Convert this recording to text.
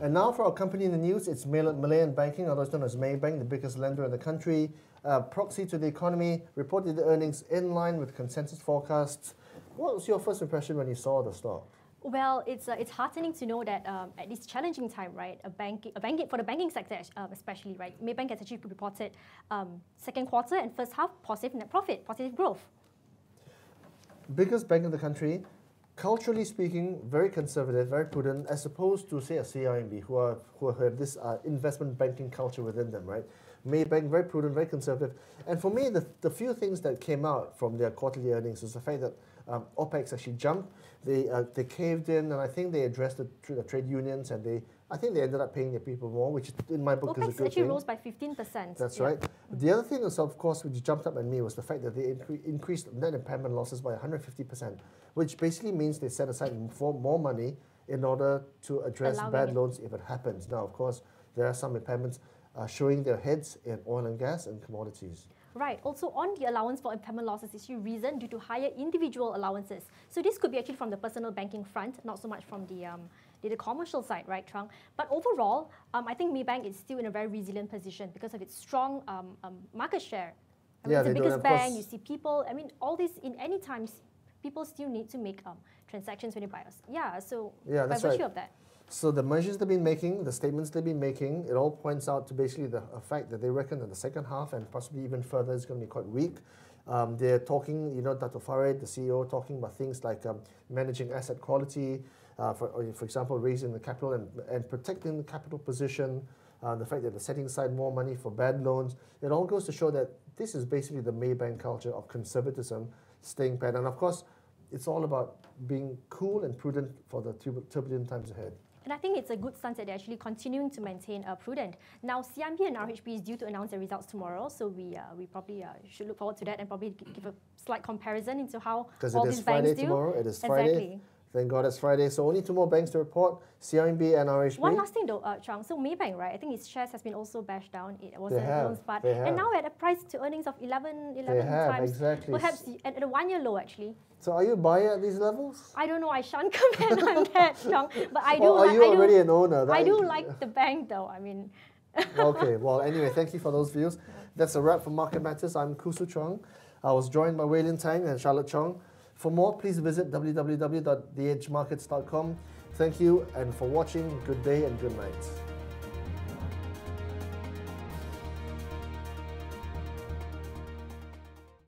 And now for our company in the news, it's Malayan Banking, otherwise known as Maybank, the biggest lender in the country. Proxy to the economy, reported the earnings in line with consensus forecasts. What was your first impression when you saw the stock? Well, it's heartening to know that at this challenging time, right, for the banking sector especially, right, Maybank has actually reported second quarter and first half positive net profit, positive growth. Biggest bank in the country, culturally speaking, very conservative, very prudent, as opposed to, say, a CIMB, who have this investment banking culture within them, right? Maybank, very prudent, very conservative. And for me, the few things that came out from their quarterly earnings is the fact that OPEX actually jumped. They caved in, and I think they addressed the trade unions, and I think they ended up paying their people more, which in my book is a good thing. OPEX actually rose by 15%. That's right. The other thing is, of course, which jumped up at me was the fact that they increased net impairment losses by 150%, which basically means they set aside more money in order to address bad loans if it happens. Now, of course, there are some impairments showing their heads in oil and gas and commodities. Right. Also, on the allowance for impairment losses issue, reason due to higher individual allowances. So this could be actually from the personal banking front, not so much from the commercial side, right, Chuang? But overall, I think Maybank is still in a very resilient position because of its strong market share. I mean, it's the biggest bank. You see people. I mean, all this in any times, people still need to make transactions when they buy us. Yeah. So by virtue of that. So the measures they've been making, the statements they've been making, it all points out to basically the fact that they reckon that the second half and possibly even further is going to be quite weak. They're talking, Dr. Farid, the CEO, talking about things like managing asset quality, for example, raising the capital and protecting the capital position, the fact that they're setting aside more money for bad loans. It all goes to show that this is basically the Maybank culture of conservatism, staying pat. And of course, it's all about being cool and prudent for the turbulent times ahead. And I think it's a good stance that they're actually continuing to maintain prudent. Now, CIMB and RHB is due to announce their results tomorrow, so we probably should look forward to that and probably give a slight comparison into how all these banks do. Tomorrow. It is Friday. Exactly. Thank God it's Friday. So only 2 more banks to report, CIMB and RHB. One last thing though, Chuang. So Maybank, right? I think its shares has been also bashed down. It was a loan spot. And now at a price to earnings of 11 times. Exactly. Perhaps at a 1-year low, actually. So are you a buyer at these levels? I don't know. I shan't comment on that, Chuang. But I do. Are you already an owner? I do like the bank though. I mean. Okay. Well, anyway, thank you for those views. That's a wrap for Market Matters. I'm Khoo Chuang. I was joined by Lynn Tang and Charlotte Chong. For more, please visit www.theedgemarkets.com. Thank you and for watching. Good day and good night.